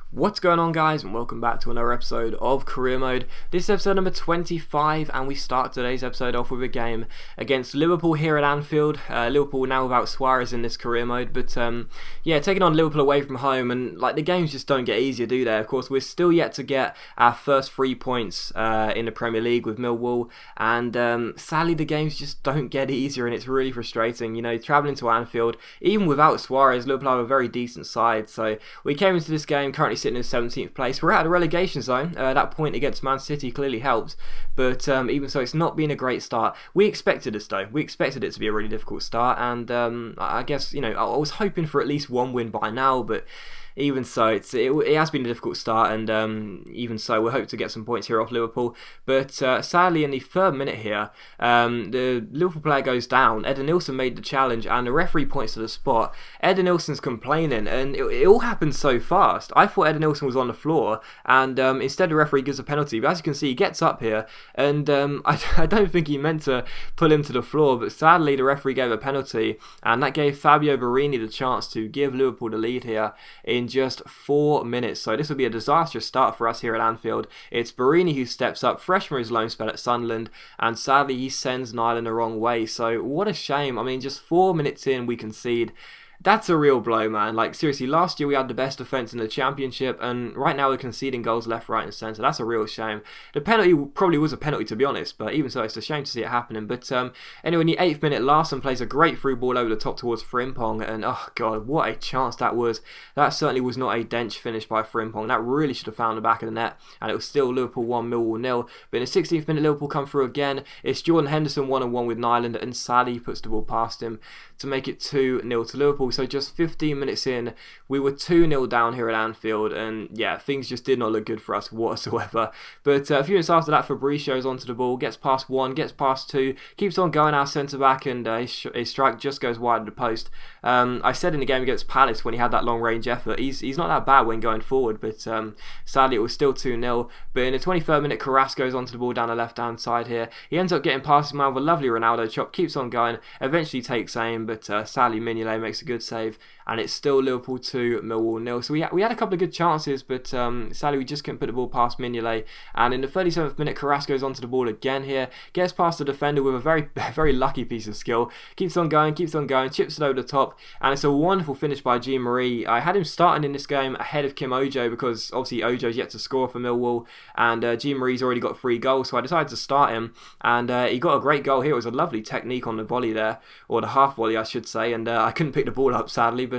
What's going on, guys, and welcome back to another episode of Career Mode. This is episode number 25, and we start today's episode off with a game against Liverpool here at Anfield. Liverpool now without Suarez in this Career Mode, but yeah, taking on Liverpool away from home, and the games just don't get easier, do they? Of course, we're still yet to get our first 3 points in the Premier League with Millwall, and sadly the games just don't get easier, and it's really frustrating. You know, travelling to Anfield, even without Suarez, Liverpool have a very decent side, so we came into this game currently sitting in 17th place. We're out of the relegation zone. That point against Man City clearly helped, but even so, it's not been a great start. We expected this, though. We expected it to be a really difficult start, and I guess, you know, I was hoping for at least one win by now, but even so, it has been a difficult start, and even so, we hope to get some points here off Liverpool. But sadly, in the third minute here, the Liverpool player goes down. Eden made the challenge, and the referee points to the spot. Eden complaining, and it all happened so fast. I thought Eden was on the floor, and instead the referee gives a penalty. But as you can see, he gets up here, and I don't think he meant to pull him to the floor, but sadly the referee gave a penalty, and that gave Fabio Borini the chance to give Liverpool the lead here in just 4 minutes. So this will be a disastrous start for us here at Anfield. It's Borini who steps up, fresh from his loan spell at Sunderland, and sadly he sends Nyland the wrong way. So what a shame. I mean, just 4 minutes in we concede. That's a real blow, man. Like, seriously, last year we had the best defence in the Championship, and right now we're conceding goals left, right and centre. That's a real shame. The penalty probably was a penalty, to be honest, but even so, it's a shame to see it happening. But anyway, in the 8th minute, Larsson plays a great through ball over the top towards Frimpong, and oh god, what a chance that was. That certainly was not a dench finish by Frimpong. That really should have found the back of the net, and it was still Liverpool 1, Millwall 0. But in the 16th minute, Liverpool come through again. It's Jordan Henderson 1-on-1 with Nyland, and sadly puts the ball past him to make it 2-0 to Liverpool. So just 15 minutes in, we were 2-0 down here at Anfield, and yeah, things just did not look good for us whatsoever. But a few minutes after that, Fabrizio's onto the ball, gets past one, gets past two, keeps on going, our centre-back, and his strike just goes wide of the post. I said in the game against Palace when he had that long-range effort, he's not that bad when going forward, but sadly it was still 2-0. But in the 23rd minute, Carrasco's onto the ball down the left-hand side here. He ends up getting past his man with a lovely Ronaldo chop, keeps on going, eventually takes aim, but sadly Mignolet makes a good save, and it's still Liverpool 2, Millwall 0. So we had a couple of good chances, but sadly we just couldn't put the ball past Mignolet. And in the 37th minute, Carrasco's onto the ball again here, gets past the defender with a very, very lucky piece of skill, keeps on going, chips it over the top, and it's a wonderful finish by Jean-Marie. I had him starting in this game ahead of Kim Ojo because obviously Ojo's yet to score for Millwall, and Jean-Marie's already got 3 goals, so I decided to start him, and he got a great goal here. It was a lovely technique on the volley there, or the half volley I should say, and I couldn't pick the ball up sadly, but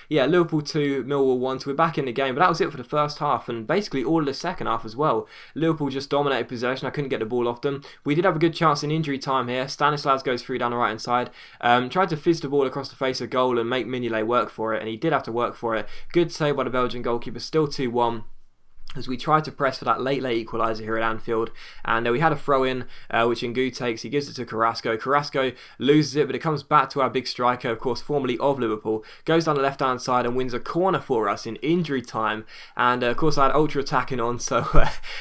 yeah, Liverpool 2, Millwall 1, so we're back in the game. But that was it for the first half, and basically all of the second half as well. Liverpool just dominated possession. I couldn't get the ball off them. We did have a good chance in injury time here. Stanislas goes through down the right hand side, tried to fizz the ball across the face of goal and make Mignolet work for it, and he did have to work for it. Good save by the Belgian goalkeeper, still 2-1. As we try to press for that late equaliser here at Anfield, and we had a throw-in which Ngu takes. He gives it to Carrasco. Carrasco loses it, but it comes back to our big striker, of course, formerly of Liverpool, goes down the left-hand side and wins a corner for us in injury time. And of course I had ultra attacking on, so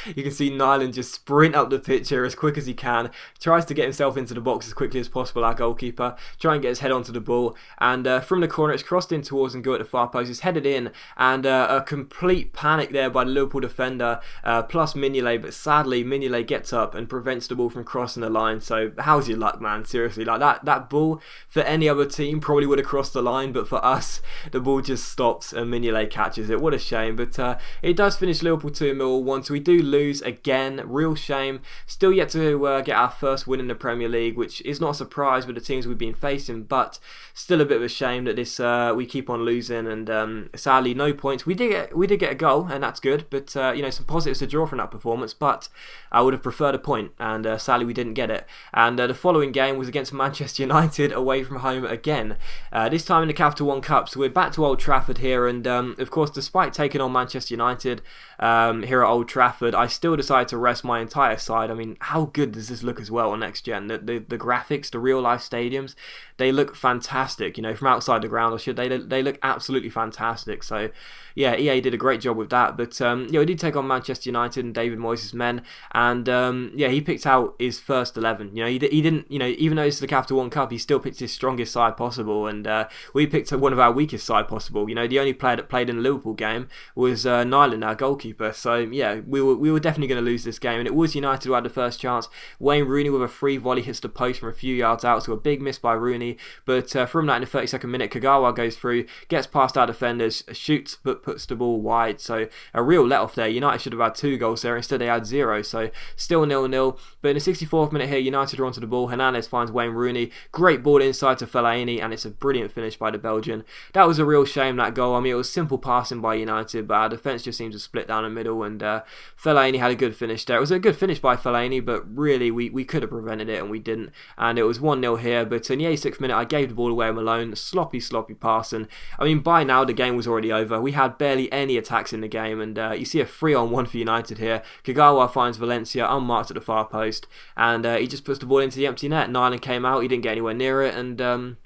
you can see Nyland just sprint up the pitch here as quick as he can, tries to get himself into the box as quickly as possible, our goalkeeper, try and get his head onto the ball, and from the corner it's crossed in towards Ngu at the far post, it's headed in, and a complete panic there by the Liverpool defender plus Mignolet, but sadly Mignolet gets up and prevents the ball from crossing the line. So how's your luck, man? Seriously, like that ball for any other team probably would have crossed the line, but for us the ball just stops and Mignolet catches it. What a shame. But it does finish Liverpool 2, Millwall 1, so we do lose again. Real shame. Still yet to get our first win in the Premier League, which is not a surprise with the teams we've been facing, but still a bit of a shame that this we keep on losing, and sadly no points. We did get a goal, and that's good, but you know, some positives to draw from that performance, but I would have preferred a point, and sadly we didn't get it. And the following game was against Manchester United away from home again, this time in the Capital One Cup. So we're back to Old Trafford here, and of course, despite taking on Manchester United here at Old Trafford, I still decided to rest my entire side. I mean, how good does this look as well on next gen? The graphics, the real life stadiums, they look fantastic. You know, from outside the ground, they look absolutely fantastic. So yeah, EA did a great job with that. But yeah, yeah, we did take on Manchester United and David Moyes' men, and yeah, he picked out his first 11. You know, he didn't, you know, even though it's the Capital One Cup, he still picked his strongest side possible, and we picked one of our weakest side possible. You know, the only player that played in the Liverpool game was Nyland, our goalkeeper. So yeah, we were definitely going to lose this game, and it was United who had the first chance. Wayne Rooney with a free volley hits the post from a few yards out, so a big miss by Rooney. But from that, in the 32nd minute, Kagawa goes through, gets past our defenders, shoots but puts the ball wide. So a real let-off there. United should have had 2 goals there. Instead, they had 0. So still 0-0. But in the 64th minute here, United are onto the ball. Hernandez finds Wayne Rooney. Great ball inside to Fellaini, and it's a brilliant finish by the Belgian. That was a real shame, that goal. I mean, it was simple passing by United, but our defence just seemed to split down the middle, and Fellaini had a good finish there. It was a good finish by Fellaini, but really, we could have prevented it, and we didn't. And it was 1-0 here, but in the 86th minute, I gave the ball away on Malone. Sloppy pass, and I mean, by now, the game was already over. We had barely any attacks in the game, and you see a 3-on-1 for United here. Kagawa finds Valencia unmarked at the far post, and he just puts the ball into the empty net. Nyland came out, he didn't get anywhere near it, and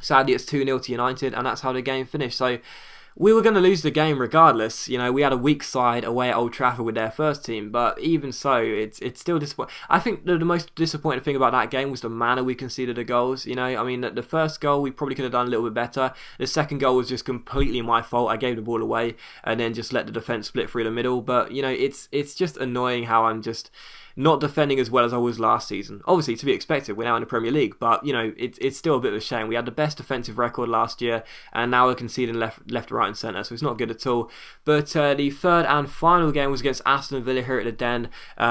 sadly it's 2-0 to United, and that's how the game finished. So we were going to lose the game regardless. You know, we had a weak side away at Old Trafford with their first team, but even so, it's still disappointing. I think the most disappointing thing about that game was the manner we conceded the goals. You know, I mean, the first goal we probably could have done a little bit better. The second goal was just completely my fault. I gave the ball away and then just let the defence split through the middle. But you know, it's just annoying how I'm just not defending as well as I was last season. Obviously, to be expected, we're now in the Premier League, but you know, it's still a bit of a shame. We had the best defensive record last year, and now we're conceding left, right, and centre, so it's not good at all. But the third and final game was against Aston Villa here at the Den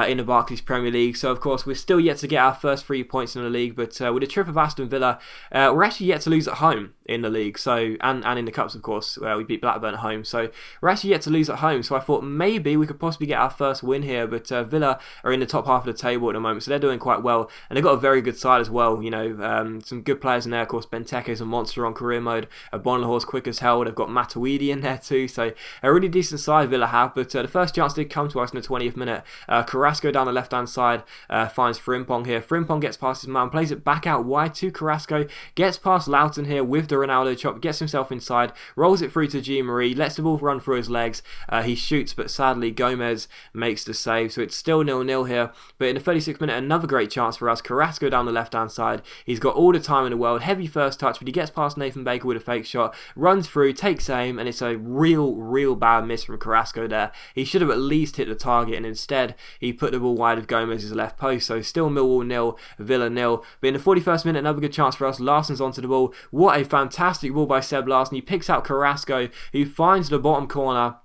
in the Barclays Premier League. So of course, we're still yet to get our first 3 points in the league, but with the trip of Aston Villa, we're actually yet to lose at home in the league. So and in the cups, of course, we beat Blackburn at home. So we're actually yet to lose at home. So I thought maybe we could possibly get our first win here, but Villa are in the top half of the table at the moment, so they're doing quite well, and they've got a very good side as well. You know, some good players in there. Of course, Benteke is a monster on career mode. Bonlahore's quick as hell. They've got Matuidi in there too, so a really decent side Villa have. But the first chance did come to us in the 20th minute. Carrasco down the left hand side finds Frimpong here. Frimpong gets past his man, plays it back out wide to Carrasco, gets past Loughton here with the Ronaldo chop, gets himself inside, rolls it through to Jean-Marie, lets the ball run through his legs. He shoots, but sadly Gomez makes the save, so it's still 0-0 here. But in the 36th minute, another great chance for us. Carrasco down the left-hand side. He's got all the time in the world. Heavy first touch, but he gets past Nathan Baker with a fake shot, runs through, takes aim, and it's a real bad miss from Carrasco there. He should have at least hit the target, and instead, he put the ball wide of Gomez's left post. So still Millwall 0, Villa 0. But in the 41st minute, another good chance for us. Larson's onto the ball. What a fantastic ball by Seb Larson. He picks out Carrasco, who finds the bottom corner.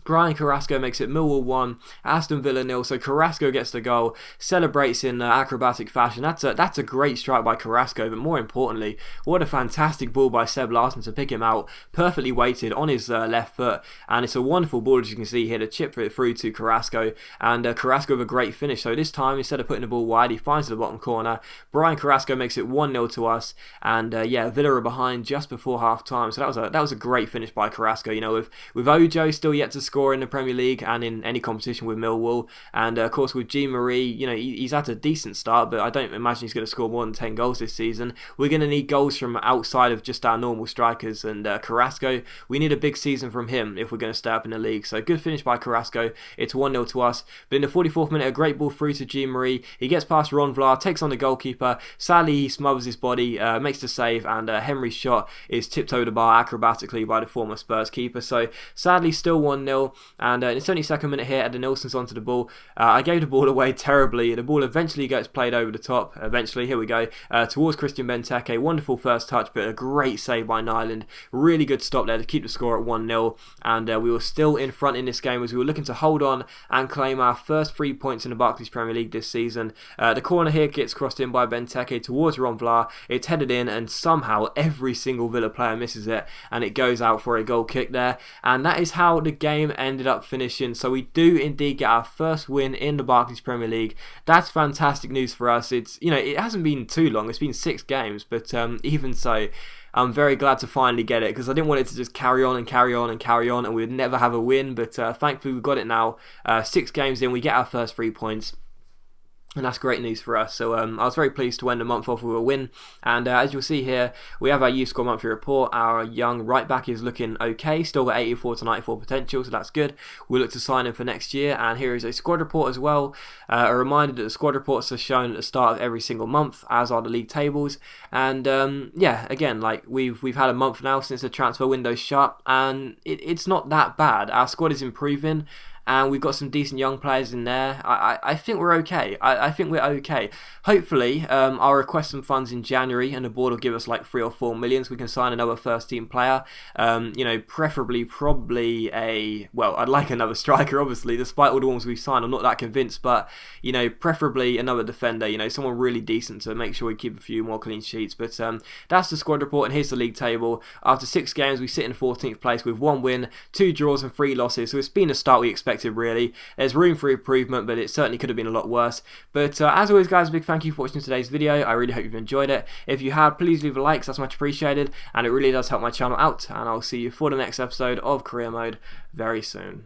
Brian Carrasco makes it Millwall 1, Aston Villa 0, so Carrasco gets the goal, celebrates in acrobatic fashion. That's a great strike by Carrasco, but more importantly, what a fantastic ball by Seb Larson to pick him out, perfectly weighted on his left foot, and it's a wonderful ball, as you can see here, to chip it through to Carrasco, and Carrasco with a great finish. So this time, instead of putting the ball wide, he finds the bottom corner. Brian Carrasco makes it 1-0 to us, and yeah, Villa are behind just before half time, so that was a great finish by Carrasco. You know, with Ojo still yet to score in the Premier League and in any competition with Millwall, and of course with Jean-Marie, you know, he's had a decent start, but I don't imagine he's going to score more than 10 goals this season. We're going to need goals from outside of just our normal strikers, and Carrasco, we need a big season from him if we're going to stay up in the league. So good finish by Carrasco. It's 1-0 to us. But in the 44th minute, a great ball through to Jean-Marie. He gets past Ron Vlaar, takes on the goalkeeper. Sadly, he smothers his body, makes the save, and Henry's shot is tipped over the bar acrobatically by the former Spurs keeper. So sadly, still 1-0. And in the 72nd minute here, Eden Nilsson's onto the ball. I gave the ball away terribly. The ball eventually gets played over the top. Eventually, here we go, towards Christian Benteke. Wonderful first touch, but a great save by Nyland. Really good stop there to keep the score at 1-0. And we were still in front in this game as we were looking to hold on and claim our first 3 points in the Barclays Premier League this season. The corner here gets crossed in by Benteke towards Ron Vlaar. It's headed in, and somehow every single Villa player misses it, and it goes out for a goal kick there. And that is how the game ended up finishing. So we do indeed get our first win in the Barclays Premier League. That's fantastic news for us. It's, you know, it hasn't been too long. It's been 6 games, but even so, I'm very glad to finally get it, because I didn't want it to just carry on and we would never have a win. But thankfully we've got it now. 6 games in, we get our first 3 points. and that's great news for us. So I was very pleased to end the month off with a win. And as you'll see here, we have our youth score monthly report. Our young right back is looking okay, still got 84 to 94 potential, so that's good. We'll look to sign him for next year. And here is a squad report as well. A reminder that the squad reports are shown at the start of every single month, as are the league tables. And yeah, again, like we've had a month now since the transfer window shut, and it's not that bad. Our squad is improving, and we've got some decent young players in there. I think we're okay. I think we're okay. Hopefully, I'll request some funds in January, and the board will give us like 3 or 4 million, so we can sign another first team player. You know, preferably, probably I'd like another striker, obviously. Despite all the ones we've signed, I'm not that convinced, but, you know, preferably another defender, you know, someone really decent to make sure we keep a few more clean sheets. But that's the squad report, and here's the league table. After 6 games, we sit in 14th place with 1 win, 2 draws and 3 losses, so it's been a start we expected. Really, there's room for improvement, but it certainly could have been a lot worse. But as always, guys, a big thank you for watching today's video. I really hope you've enjoyed it. If you have, please leave a like, that's much appreciated, and it really does help my channel out. And I'll see you for the next episode of Career Mode very soon.